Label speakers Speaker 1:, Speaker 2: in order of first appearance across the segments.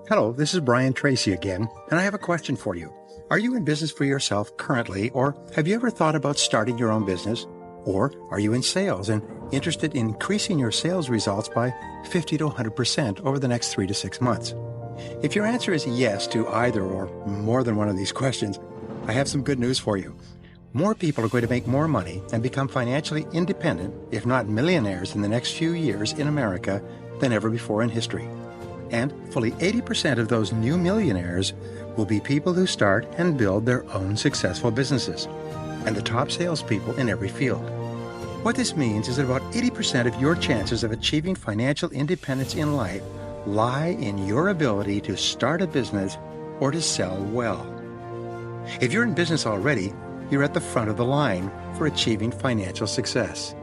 Speaker 1: Hello, this is Brian Tracy again, and I have a question for you. Are you in business for yourself currently, or have you ever thought about starting your own business? Or are you in sales and interested in increasing your sales results by 50 to 100% over the next 3 to 6 months? If your answer is yes to either or more than one of these questions, I have some good news for you. More people are going to make more money and become financially independent, if not millionaires, in the next few years in America than ever before in history. And fully 80% of those new millionaires will be people who start and build their own successful businesses, and the top salespeople in every field. What this means is that about 80% of your chances of achieving financial independence in life lie in your ability to start a business or to sell well. If you're in business already, you're at the front of the line for achieving financial success.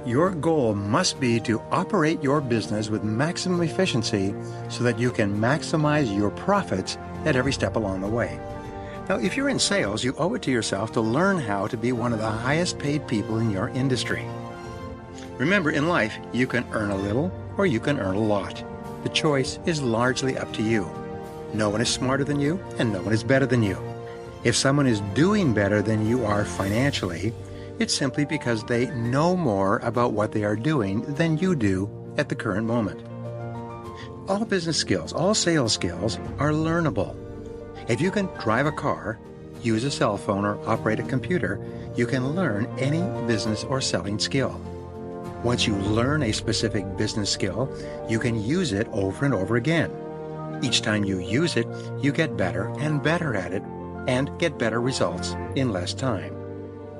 Speaker 1: Your goal must be to operate your business with maximum efficiency so that you can maximize your profits at every step along the way. Now, if you're in sales, you owe it to yourself to learn how to be one of the highest paid people in your industry. Remember, in life, you can earn a little or you can earn a lot. The choice is largely up to you. No one is smarter than you and no one is better than you. If someone is doing better than you are financially, it's simply because they know more about what they are doing than you do at the current moment. All business skills, all sales skills are learnable. If you can drive a car, use a cell phone, or operate a computer, you can learn any business or selling skill. Once you learn a specific business skill, you can use it over and over again. Each time you use it, you get better and better at it and get better results in less time.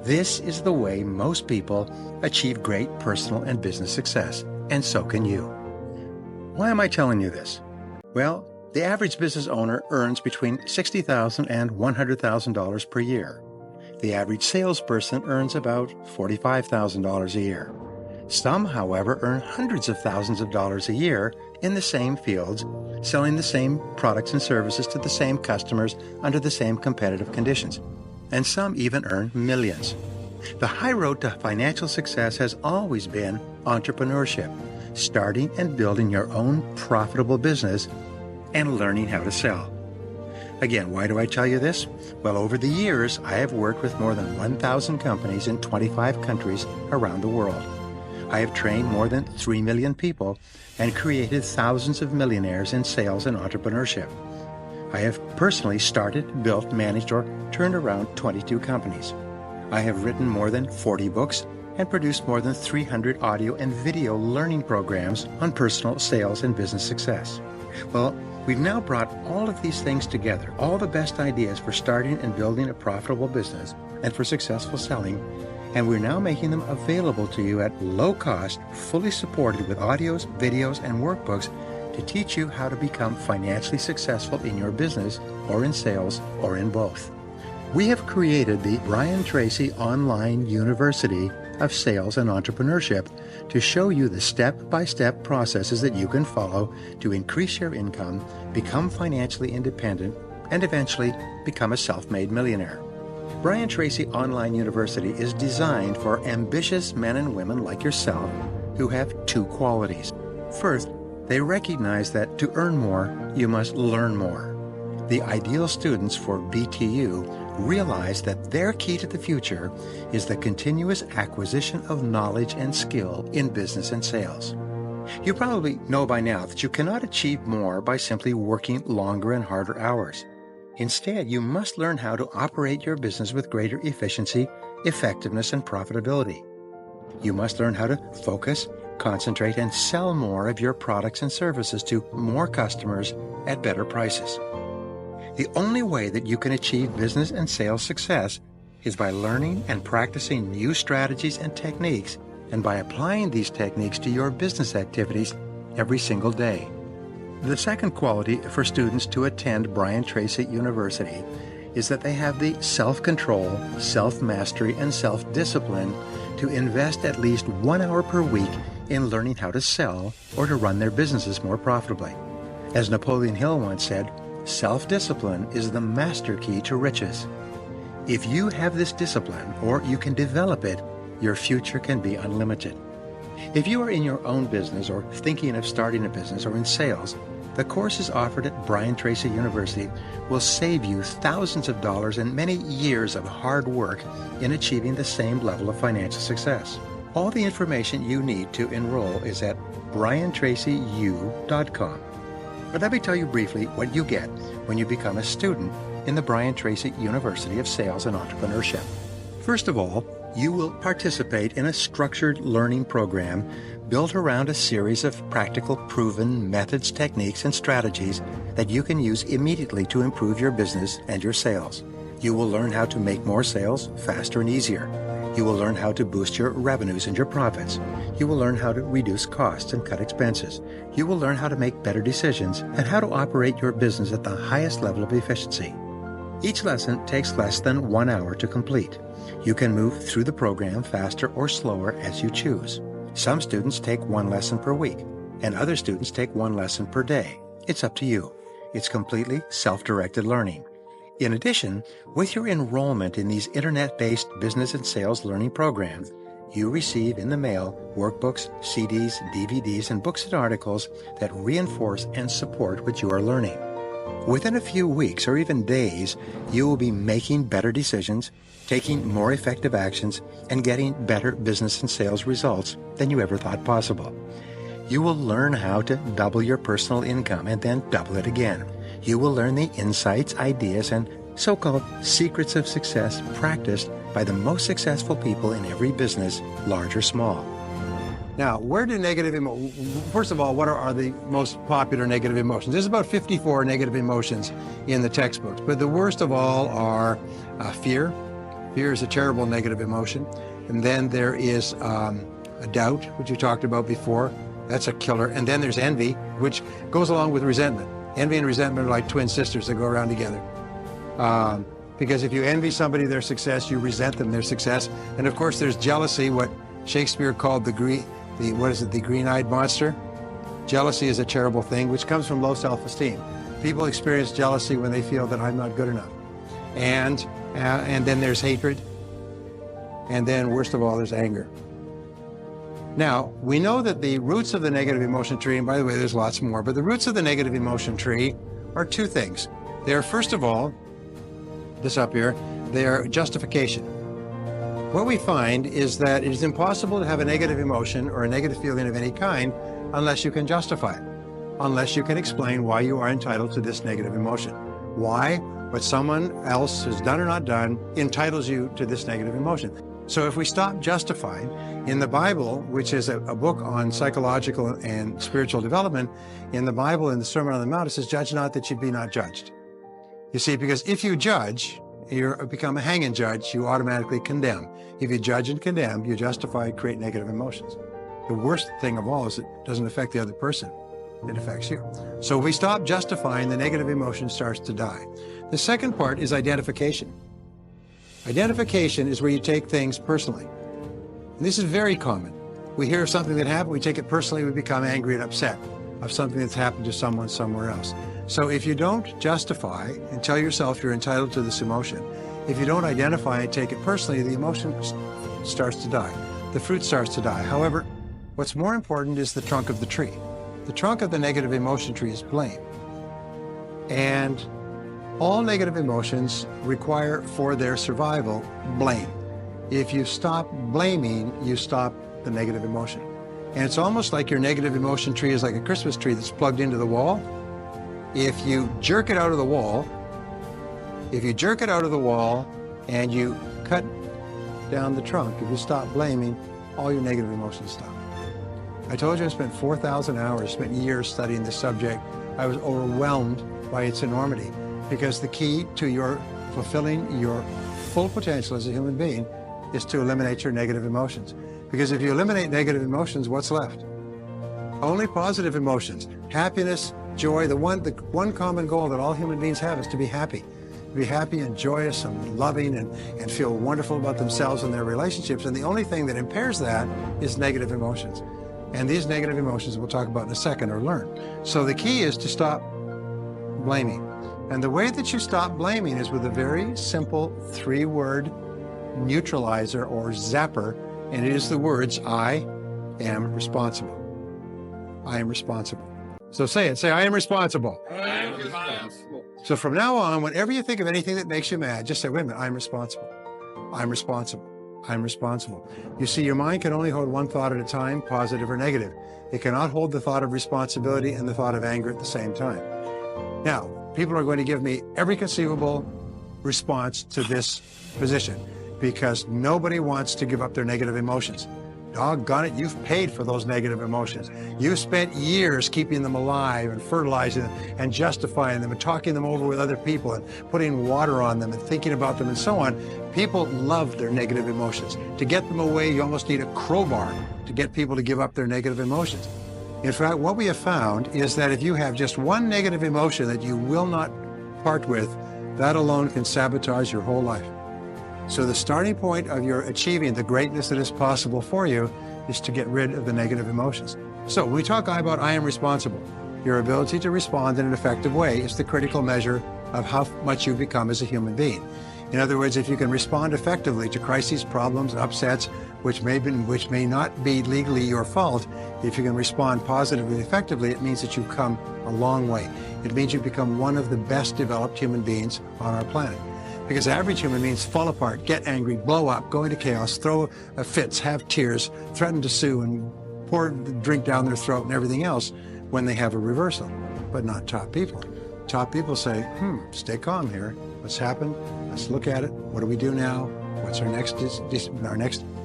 Speaker 1: This is the way most people achieve great personal and business success, and so can you. Why am I telling you this? Well, the average business owner earns between $60,000 and $100,000 per year. The average salesperson earns about $45,000 a year. Some, however, earn hundreds of thousands of dollars a year in the same fields, selling the same products and services to the same customers under the same competitive conditions. And some even earn millions. The high road to financial success has always been entrepreneurship, starting and building your own profitable business and learning how to sell. Again, why do I tell you this? Well, over the years, I have worked with more than 1,000 companies in 25 countries around the world. I have trained more than 3 million people and created thousands of millionaires in sales and entrepreneurship. I have personally started, built, managed, or turned around 22 companies. I have written more than 40 books and produced more than 300 audio and video learning programs on personal sales and business success. Well, we've now brought all of these things together, all the best ideas for starting and building a profitable business and for successful selling, and we're now making them available to you at low cost, fully supported with audios, videos, and workbooks to teach you how to become financially successful in your business or in sales or in both. We have created the Brian Tracy Online University of Sales and Entrepreneurship to show you the step-by-step processes that you can follow to increase your income, become financially independent, and eventually become a self-made millionaire. Brian Tracy Online University is designed for ambitious men and women like yourself who have two qualities. First, they recognize that to earn more, you must learn more. The ideal students for BTU realize that their key to the future is the continuous acquisition of knowledge and skill in business and sales. You probably know by now that you cannot achieve more by simply working longer and harder hours. Instead, you must learn how to operate your business with greater efficiency, effectiveness, and profitability. You must learn how to focus, concentrate, and sell more of your products and services to more customers at better prices. The only way that you can achieve business and sales success is by learning and practicing new strategies and techniques, and by applying these techniques to your business activities every single day. The second quality for students to attend Brian Tracy University is that they have the self-control, self-mastery, and self-discipline to invest at least 1 hour per week in learning how to sell or to run their businesses more profitably. As Napoleon Hill once said, self-discipline is the master key to riches. If you have this discipline, or you can develop it, your future can be unlimited. If you are in your own business or thinking of starting a business or in sales, The courses offered at Brian Tracy University will save you thousands of dollars and many years of hard work in achieving the same level of financial success. All the information you need to enroll is at briantracyu.com. But let me tell you briefly what you get when you become a student in the Brian Tracy University of Sales and Entrepreneurship. First of all, you will participate in a structured learning program built around a series of practical, proven methods, techniques, and strategies that you can use immediately to improve your business and your sales. You will learn how to make more sales faster and easier. You will learn how to boost your revenues and your profits. You will learn how to reduce costs and cut expenses. You will learn how to make better decisions and how to operate your business at the highest level of efficiency. Each lesson takes less than 1 hour to complete. You can move through the program faster or slower as you choose. Some students take 1 lesson per week, and other students take 1 lesson per day. It's up to you. It's completely self-directed learning. In addition, with your enrollment in these internet-based business and sales learning programs, you receive in the mail workbooks, CDs, DVDs, and books and articles that reinforce and support what you are learning. Within a few weeks or even days, you will be making better decisions, taking more effective actions, and getting better business and sales results than you ever thought possible. You will learn how to double your personal income and then double it again. You will learn the insights, ideas, and so-called secrets of success practiced by the most successful people in every business, large or small. Now, where do negative emotions, first of all, what are the most popular negative emotions? There's about 54 negative emotions in the textbooks, but the worst of all are fear. Fear is a terrible negative emotion. And then there is a doubt, which you talked about before. That's a killer. And then there's envy, which goes along with resentment. Envy and resentment are like twin sisters that go around together. Because if you envy somebody their success, you resent them their success. And of course, there's jealousy, what Shakespeare called the green-eyed monster. Jealousy is a terrible thing, which comes from low self-esteem. People experience jealousy when they feel that I'm not good enough. And then there's hatred. And then, worst of all, there's anger. Now, we know that the roots of the negative emotion tree, and by the way, there's lots more, but the roots of the negative emotion tree are 2 things. They are, first of all, this up here, they are justification. What we find is that it is impossible to have a negative emotion or a negative feeling of any kind unless you can justify it, unless you can explain why you are entitled to this negative emotion. Why what someone else has done or not done entitles you to this negative emotion. So if we stop justifying, in the Bible, which is a book on psychological and spiritual development, in the Bible, in the Sermon on the Mount, it says, judge not that you be not judged. You see, because if you judge, you become a hanging judge, you automatically condemn. If you judge and condemn, you justify, create negative emotions. The worst thing of all is it doesn't affect the other person. It affects you. So if we stop justifying, the negative emotion starts to die. The second part is identification. Identification is where you take things personally. And this is very common. We hear of something that happened, we take it personally, we become angry and upset of something that's happened to someone somewhere else. So if you don't justify and tell yourself you're entitled to this emotion, if you don't identify and take it personally, the emotion starts to die. The fruit starts to die. However, what's more important is the trunk of the tree. The trunk of the negative emotion tree is blame. And all negative emotions require, for their survival, blame. If you stop blaming, you stop the negative emotion. And it's almost like your negative emotion tree is like a Christmas tree that's plugged into the wall. If you jerk it out of the wall, and you cut down the trunk, if you stop blaming, all your negative emotions stop. I told you I spent 4,000 hours, spent years studying this subject. I was overwhelmed by its enormity, because the key to your fulfilling your full potential as a human being is to eliminate your negative emotions. Because if you eliminate negative emotions, what's left? Only positive emotions. Happiness, joy, the one common goal that all human beings have is to be happy. To be happy and joyous and loving and feel wonderful about themselves and their relationships. And the only thing that impairs that is negative emotions. And these negative emotions we'll talk about in a second, or learn. So the key is to stop blaming. And the way that you stop blaming is with a very simple 3-word neutralizer or zapper, and it is the words, I am responsible. I am responsible. So say it. Say, I am responsible.
Speaker 2: I am responsible.
Speaker 1: So from now on, whenever you think of anything that makes you mad, just say, wait a minute, I'm responsible. I'm responsible. I'm responsible. You see, your mind can only hold one thought at a time, positive or negative. It cannot hold the thought of responsibility and the thought of anger at the same time. Now, people are going to give me every conceivable response to this position because nobody wants to give up their negative emotions. Doggone it, you've paid for those negative emotions. You've spent years keeping them alive and fertilizing them and justifying them and talking them over with other people and putting water on them and thinking about them and so on. People love their negative emotions. To get them away, you almost need a crowbar to get people to give up their negative emotions. In fact, what we have found is that if you have just one negative emotion that you will not part with, that alone can sabotage your whole life. So the starting point of your achieving the greatness that is possible for you is to get rid of the negative emotions. So when we talk about I am responsible, your ability to respond in an effective way is the critical measure of how much you become as a human being. In other words, if you can respond effectively to crises, problems, upsets, which may not be legally your fault, if you can respond positively and effectively, it means that you've come a long way. It means you've become one of the best developed human beings on our planet. Because average human beings fall apart, get angry, blow up, go into chaos, throw fits, have tears, threaten to sue, and pour drink down their throat and everything else when they have a reversal, but not top people. Top people say, stay calm here. What's happened? Let's look at it. What do we do now? What's our next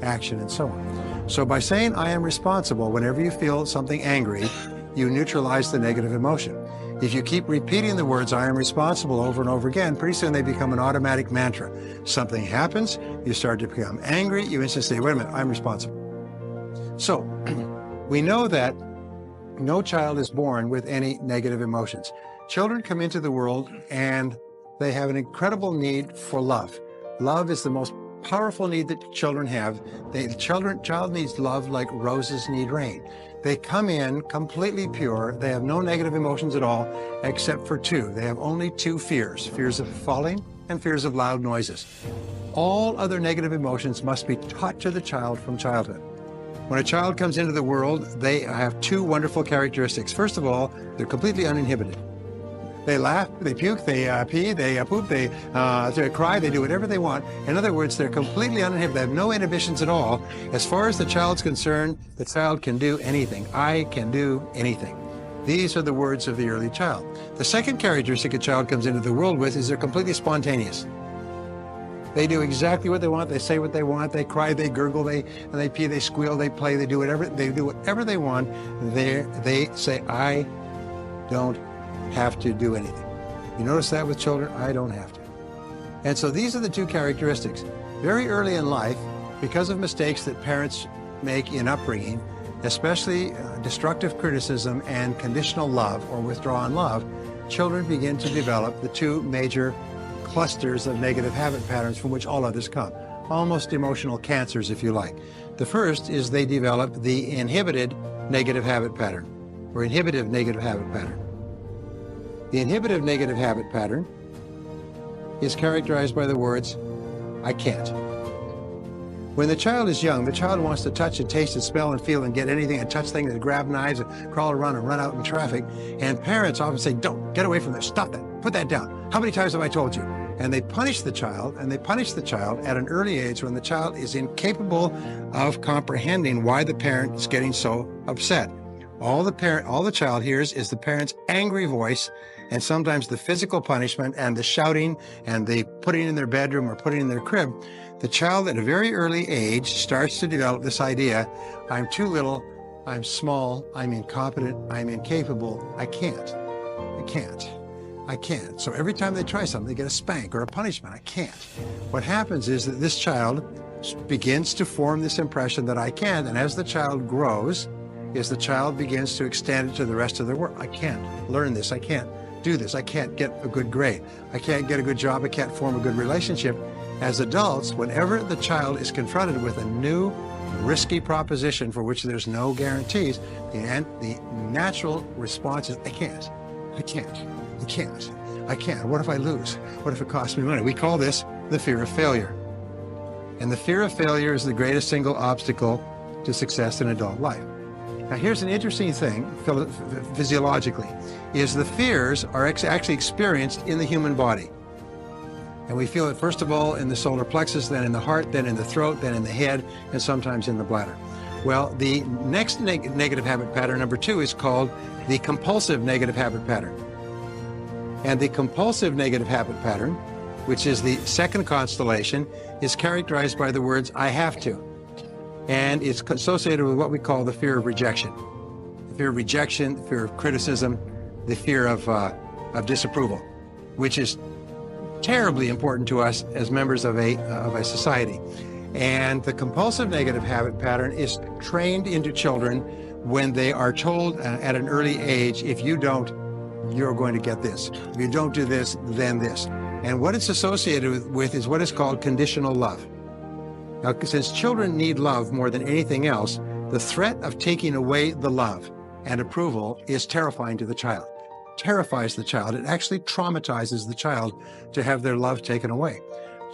Speaker 1: action, and so on. So by saying I am responsible, whenever you feel something angry, you neutralize the negative emotion. If you keep repeating the words, I am responsible, over and over again, pretty soon they become an automatic mantra. Something happens, you start to become angry, you instantly say, wait a minute, I'm responsible. So we know that no child is born with any negative emotions. Children come into the world and they have an incredible need for love. Love is the most powerful need that children have. The child needs love like roses need rain. They come in completely pure. They have no negative emotions at all, except for two. They have only two fears, fears of falling and fears of loud noises. All other negative emotions must be taught to the child from childhood. When a child comes into the world, they have two wonderful characteristics. First of all, they're completely uninhibited. They laugh, they puke, they pee, they poop, they cry, they do whatever they want. In other words, they're completely uninhibited. They have no inhibitions at all. As far as the child's concerned, the child can do anything. I can do anything. These are the words of the early child. The second characteristic a child comes into the world with is they're completely spontaneous. They do exactly what they want. They say what they want. They cry, they gurgle, they pee, they squeal, they play, they do whatever they want. They say, I don't have to do anything. You notice that with children? I don't have to. And so these are the two characteristics. Very early in life, because of mistakes that parents make in upbringing, especially destructive criticism and conditional love or withdrawn love, children begin to develop the two major clusters of negative habit patterns from which all others come. Almost emotional cancers, if you like. The first is they develop the inhibited negative habit pattern, or inhibitive negative habit pattern. The inhibitive negative habit pattern is characterized by the words, I can't. When the child is young, the child wants to touch and taste and smell and feel and get anything and touch things and grab knives and crawl around and run out in traffic. And parents often say, don't, get away from this, stop that, put that down. How many times have I told you? And they punish the child, at an early age when the child is incapable of comprehending why the parent is getting so upset. All the child hears is the parent's angry voice, and sometimes the physical punishment and the shouting and the putting in their bedroom or putting in their crib. The child at a very early age starts to develop this idea, I'm too little, I'm small, I'm incompetent, I'm incapable, I can't. So every time they try something, they get a spank or a punishment, I can't. What happens is that this child begins to form this impression that I can't, and as the child grows, the child begins to extend it to the rest of the world. I can't learn this, I can't do this, I can't get a good grade, I can't get a good job, I can't form a good relationship. As adults, whenever the child is confronted with a new risky proposition for which there's no guarantees, the natural response is, I can't. What if I lose? What if it costs me money? We call this the fear of failure. And the fear of failure is the greatest single obstacle to success in adult life. Now here's an interesting thing physiologically, is the fears are actually experienced in the human body. And we feel it first of all in the solar plexus, then in the heart, then in the throat, then in the head, and sometimes in the bladder. Well, the next negative habit pattern, number 2, is called the compulsive negative habit pattern. And the compulsive negative habit pattern, which is the second constellation, is characterized by the words, I have to. And it's associated with what we call the fear of rejection. The fear of rejection, the fear of criticism, the fear of disapproval, which is terribly important to us as members of a society. And the compulsive negative habit pattern is trained into children when they are told at an early age, if you don't, you're going to get this. If you don't do this, then this. And what it's associated with is what is called conditional love. Now, since children need love more than anything else, the threat of taking away the love and approval is terrifying to the child. Terrifies the child. It actually traumatizes the child to have their love taken away.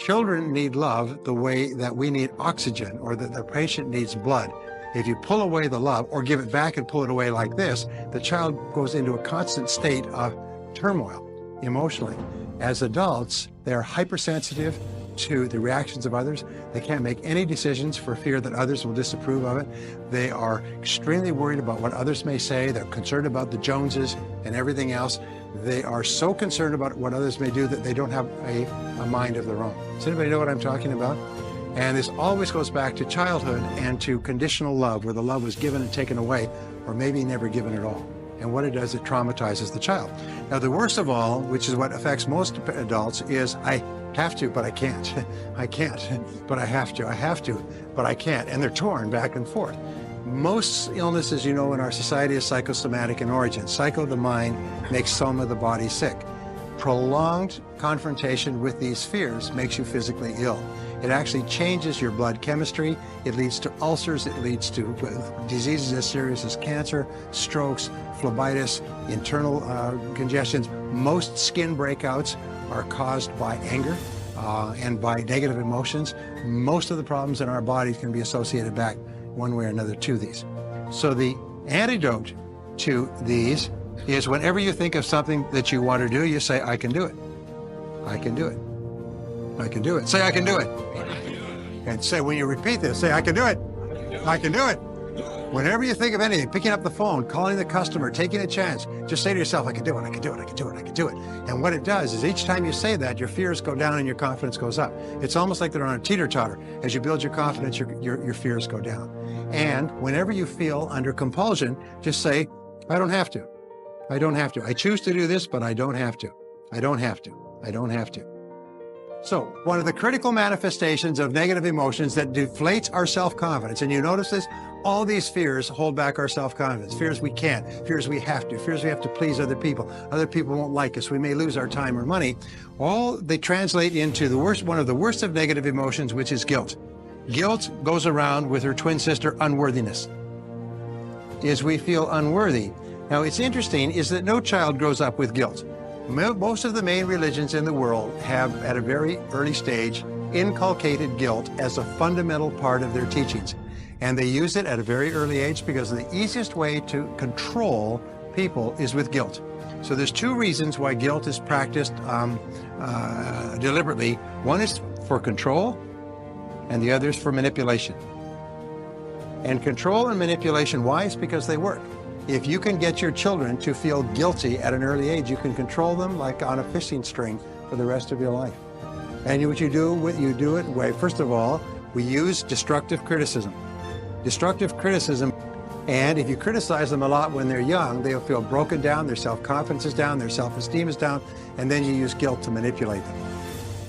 Speaker 1: Children need love the way that we need oxygen, or that the patient needs blood. If you pull away the love or give it back and pull it away like this, the child goes into a constant state of turmoil emotionally. As adults, they're hypersensitive to the reactions of others. They can't make any decisions for fear that others will disapprove of it. They are extremely worried about what others may say. They're concerned about the Joneses and everything else. They are so concerned about what others may do that they don't have a mind of their own. Does anybody know what I'm talking about? And this always goes back to childhood and to conditional love, where the love was given and taken away, or maybe never given at all. And what it does, it traumatizes the child. Now, the worst of all, which is what affects most adults, is I have to, but I can't. I can't, but I have to. I have to, but I can't. And they're torn back and forth. Most illnesses, you know, in our society is psychosomatic in origin. Psycho, the mind, makes soma, the body, sick. Prolonged confrontation with these fears makes you physically ill. It actually changes your blood chemistry. It leads to ulcers. It leads to diseases as serious as cancer, strokes, phlebitis, internal congestions. Most skin breakouts are caused by anger and by negative emotions. Most of the problems in our bodies can be associated back one way or another to these. So the antidote to these is whenever you think of something that you want to do, you say, I can do it. I can do it. I can do it. Say, I can do it. And say, when you repeat this, say, I can do it. I can do it. Whenever you think of anything, picking up the phone, calling the customer, taking a chance, just say to yourself, I can do it, I can do it, I can do it, I can do it. And what it does is each time you say that, your fears go down and your confidence goes up. It's almost like they're on a teeter-totter. As you build your confidence, your fears go down. And whenever you feel under compulsion, just say, I don't have to. I don't have to. I choose to do this, but I don't have to. I don't have to. I don't have to. So one of the critical manifestations of negative emotions that deflates our self-confidence, and you notice this, all these fears hold back our self-confidence. Fears we can't, fears we have to please other people won't like us, we may lose our time or money. All they translate into the worst, one of the worst of negative emotions, which is guilt. Guilt goes around with her twin sister, unworthiness. Is we feel unworthy. Now, it's interesting is that no child grows up with guilt. Most of the main religions in the world have, at a very early stage, inculcated guilt as a fundamental part of their teachings. And they use it at a very early age because the easiest way to control people is with guilt. So there's two reasons why guilt is practiced deliberately. One is for control, and the other is for manipulation. And control and manipulation, why? It's because they work. If you can get your children to feel guilty at an early age, you can control them like on a fishing string for the rest of your life. And what you do it, first of all, we use destructive criticism. Destructive criticism, and if you criticize them a lot when they're young, they'll feel broken down, their self-confidence is down, their self-esteem is down, and then you use guilt to manipulate them.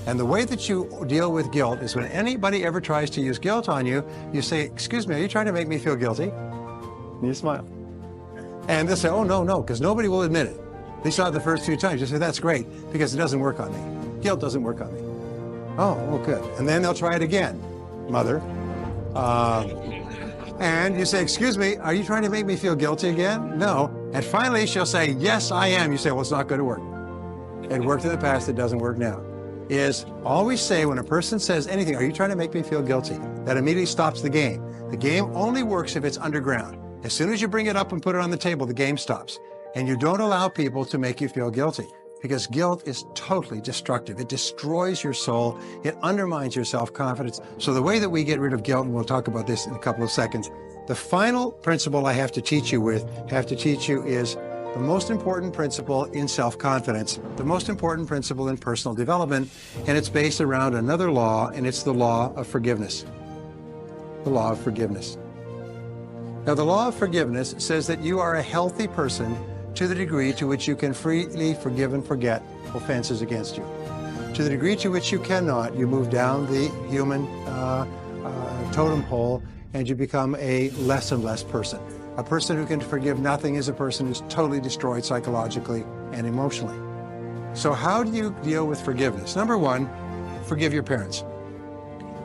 Speaker 1: And the way that you deal with guilt is when anybody ever tries to use guilt on you, you say, excuse me, are you trying to make me feel guilty? And you smile. And they'll say, oh, no, because nobody will admit it. They saw it the first few times. You say, that's great, because it doesn't work on me. Guilt doesn't work on me. Oh, good. And then they'll try it again, mother. And you say, excuse me, are you trying to make me feel guilty again? No. And finally, she'll say, yes, I am. You say, well, it's not going to work. It worked in the past, it doesn't work now. Is always say when a person says anything, are you trying to make me feel guilty? That immediately stops the game. The game only works if it's underground. As soon as you bring it up and put it on the table, the game stops. And you don't allow people to make you feel guilty, because guilt is totally destructive. It destroys your soul. It undermines your self-confidence. So the way that we get rid of guilt, and we'll talk about this in a couple of seconds, the final principle I have to teach you is the most important principle in self-confidence, the most important principle in personal development, and it's based around another law, and it's the law of forgiveness. The law of forgiveness. Now, the law of forgiveness says that you are a healthy person to the degree to which you can freely forgive and forget offenses against you. To the degree to which you cannot, you move down the human totem pole and you become a less and less person. A person who can forgive nothing is a person who's totally destroyed psychologically and emotionally. So how do you deal with forgiveness? Number one, forgive your parents.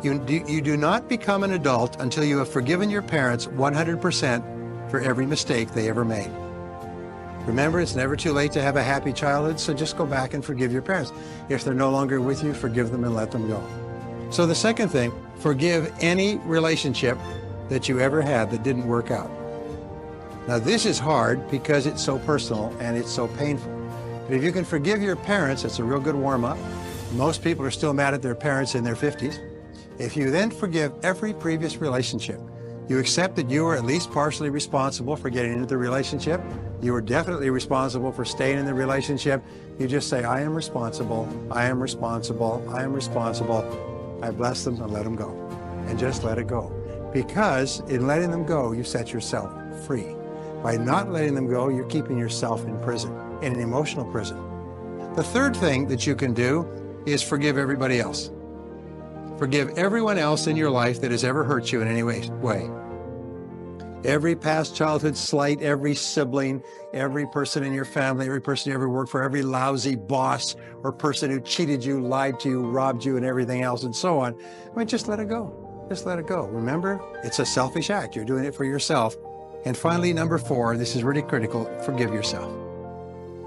Speaker 1: You do not become an adult until you have forgiven your parents 100% for every mistake they ever made. Remember, it's never too late to have a happy childhood, so just go back and forgive your parents. If they're no longer with you, forgive them and let them go. So the second thing, forgive any relationship that you ever had that didn't work out. Now, this is hard because it's so personal and it's so painful. But if you can forgive your parents, it's a real good warm-up. Most people are still mad at their parents in their 50s. If you then forgive every previous relationship, you accept that you were at least partially responsible for getting into the relationship. You were definitely responsible for staying in the relationship. You just say, I am responsible, I am responsible, I am responsible. I bless them and let them go. And just let it go. Because in letting them go, you set yourself free. By not letting them go, you're keeping yourself in prison, in an emotional prison. The third thing that you can do is forgive everybody else. Forgive everyone else in your life that has ever hurt you in any way. Every past childhood slight, every sibling, every person in your family, every person you ever worked for, every lousy boss or person who cheated you, lied to you, robbed you, and everything else, and so on. I mean, just let it go. Just let it go. Remember, it's a selfish act. You're doing it for yourself. And finally, number 4, this is really critical, forgive yourself.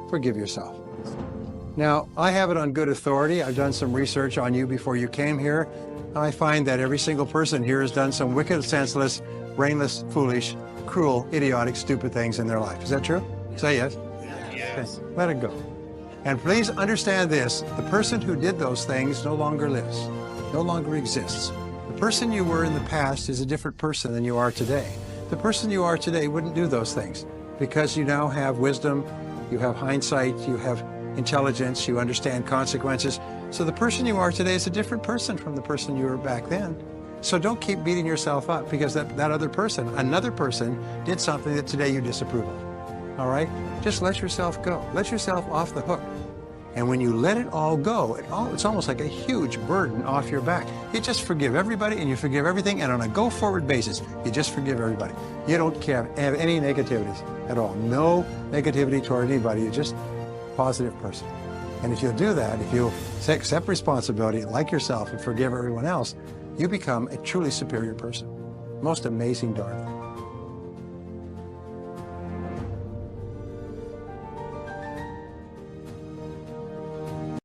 Speaker 1: Forgive yourself. Now, I have it on good authority. I've done some research on you before you came here. I find that every single person here has done some wicked, senseless, brainless, foolish, cruel, idiotic, stupid things in their life. Is that true? Say yes. Yes. Okay. Let it go. And please understand this, the person who did those things no longer lives, no longer exists. The person you were in the past is a different person than you are today. The person you are today wouldn't do those things because you now have wisdom, you have hindsight, you have intelligence, you understand consequences. So the person you are today is a different person from the person you were back then. So don't keep beating yourself up because that other person, another person, did something that today you disapprove of. All right? Just let yourself go. Let yourself off the hook. And when you let it all go, it's almost like a huge burden off your back. You just forgive everybody and you forgive everything, and on a go-forward basis, you just forgive everybody. You don't have any negativities at all. No negativity toward anybody. You're just a positive person. And if you'll do that, if you'll accept responsibility, like yourself, and forgive everyone else, you become a truly superior person. Most amazing darn thing.